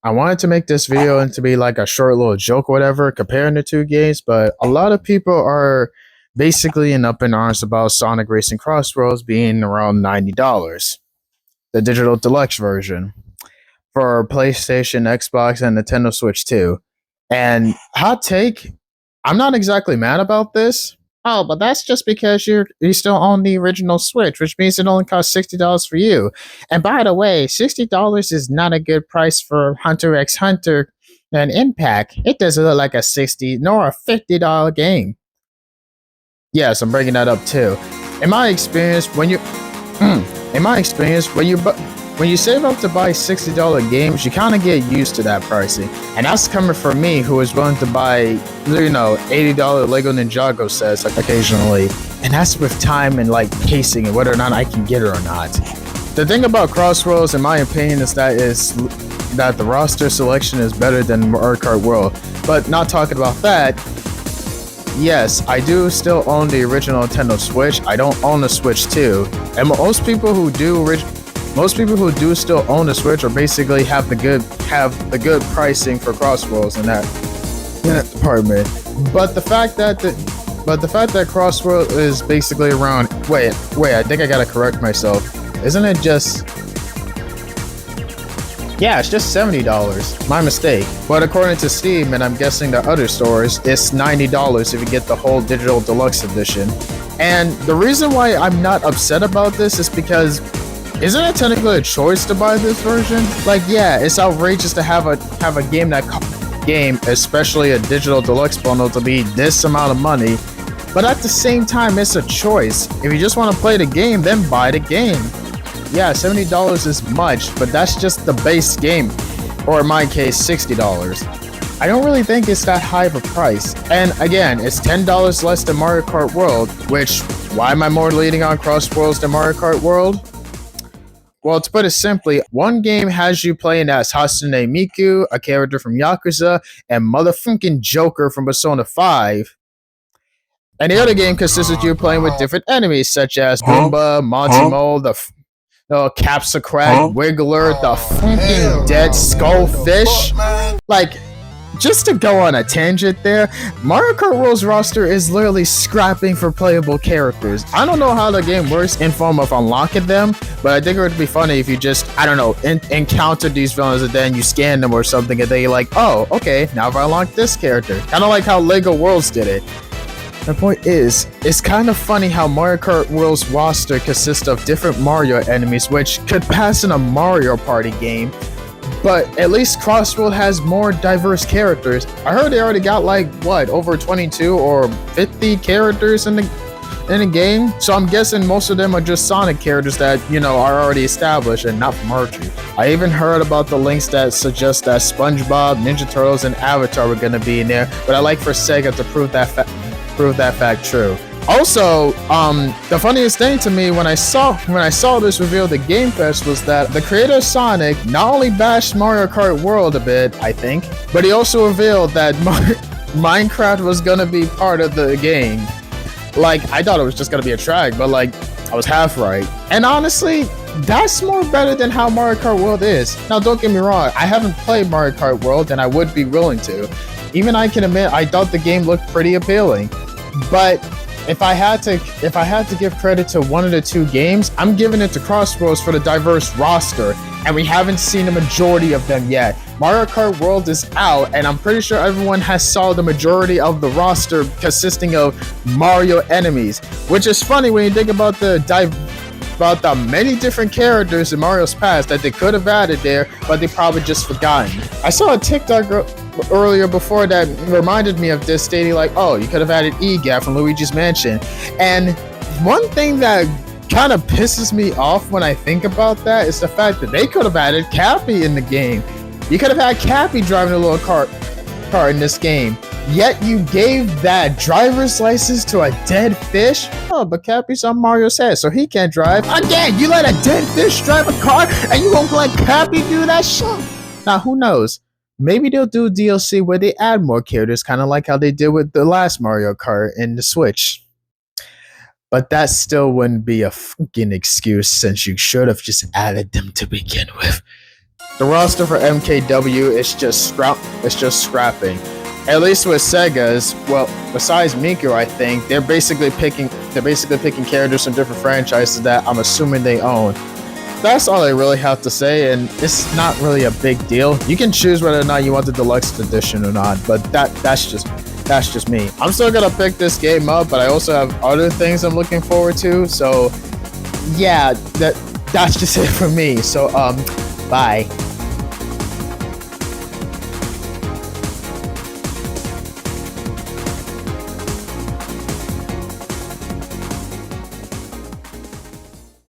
I wanted to make this video and to be like a short little joke or whatever, comparing the two games, but a lot of people are basically up in arms about Sonic Racing Crosswords being around $90, the digital deluxe version for PlayStation, Xbox, and Nintendo Switch too. And hot take, I'm not exactly mad about this. Oh, but that's just because you still own the original Switch, which means it only costs $60 for you. And by the way, $60 is not a good price for Hunter x Hunter and Impact. It doesn't look like a $60 nor a $50 game. Yes, I'm bringing that up too. In my experience, in my experience, when you save up to buy $60 games, you kind of get used to that pricing. And that's coming from me, who is willing to buy, $80 Lego Ninjago sets occasionally. And that's with time and like pacing and whether or not I can get it or not. The thing about Crossroads, in my opinion, is that the roster selection is better than Mario Kart World. But not talking about that, yes, I do still own the original Nintendo Switch. I don't own the Switch 2. And most people who do still own the Switch or basically have the good pricing for Crossroads in that department. But the fact that Crossroads is basically around wait, I think I gotta correct myself. Isn't it just yeah, it's just $70. My mistake. But according to Steam, and I'm guessing the other stores, it's $90 if you get the whole digital deluxe edition. And the reason why I'm not upset about this is because isn't it technically a choice to buy this version? Like, yeah, it's outrageous to have a game, especially a digital deluxe bundle, to be this amount of money. But at the same time, it's a choice. If you just want to play the game, then buy the game. Yeah, $70 is much, but that's just the base game. Or in my case, $60. I don't really think it's that high of a price. And again, it's $10 less than Mario Kart World, which, why am I more leaning on Crosswords than Mario Kart World? Well, to put it simply, one game has you playing as Hatsune Miku, a character from Yakuza, and motherfucking Joker from Persona 5. And the other game consists of you playing with different enemies, such as Goomba, Monty Mole, the Capsicrag, Wiggler, the fucking dead Skullfish. Like, just to go on a tangent there, Mario Kart World's roster is literally scrapping for playable characters. I don't know how the game works in form of unlocking them, but I think it would be funny if you just, I don't know, encounter these villains and then you scan them or something and then you're like, oh, okay, now I've unlocked this character. Kind of like how Lego Worlds did it. The point is, it's kind of funny how Mario Kart World's roster consists of different Mario enemies, which could pass in a Mario Party game, but at least Crossworld has more diverse characters. I heard they already got like, what, over 22 or 50 characters in the game? So I'm guessing most of them are just Sonic characters that, are already established and not from Archie. I even heard about the links that suggest that SpongeBob, Ninja Turtles, and Avatar were going to be in there, but I like for Sega to prove that fact true. Also, the funniest thing to me when I saw this revealed at Game Fest was that the creator of Sonic not only bashed Mario Kart World a bit, I think, but he also revealed that Minecraft was gonna be part of the game. Like, I thought it was just gonna be a track, but like, I was half right. And honestly, that's more better than how Mario Kart World is. Now, don't get me wrong, I haven't played Mario Kart World, and I would be willing to. Even I can admit, I thought the game looked pretty appealing. But if I had to give credit to one of the two games, I'm giving it to Crossroads for the diverse roster, and we haven't seen the majority of them yet. Mario Kart World is out, and I'm pretty sure everyone has saw the majority of the roster consisting of Mario enemies, which is funny when you think about the many different characters in Mario's past that they could have added there, but they probably just forgotten. I saw a TikTok earlier before that reminded me of this, stating like, oh, you could have added EGAT from Luigi's Mansion. And one thing that kind of pisses me off when I think about that is the fact that they could have added Cappy in the game. You could have had Cappy driving a little car in this game. Yet you gave that driver's license to a dead fish? Oh, but Cappy's on Mario's head, so he can't drive. Again, you let a dead fish drive a car, and you won't let Cappy do that shit? Now, who knows? Maybe they'll do DLC where they add more characters, kind of like how they did with the last Mario Kart in the Switch. But that still wouldn't be a fucking excuse, since you should have just added them to begin with. The roster for MKW is just scrapping. At least with Sega's, well, besides Miku, I think they're basically picking characters from different franchises that I'm assuming they own. That's all I really have to say, and it's not really a big deal. You can choose whether or not you want the deluxe edition or not, but that's just me. I'm still gonna pick this game up, but I also have other things I'm looking forward to. So yeah, that's just it for me. So bye.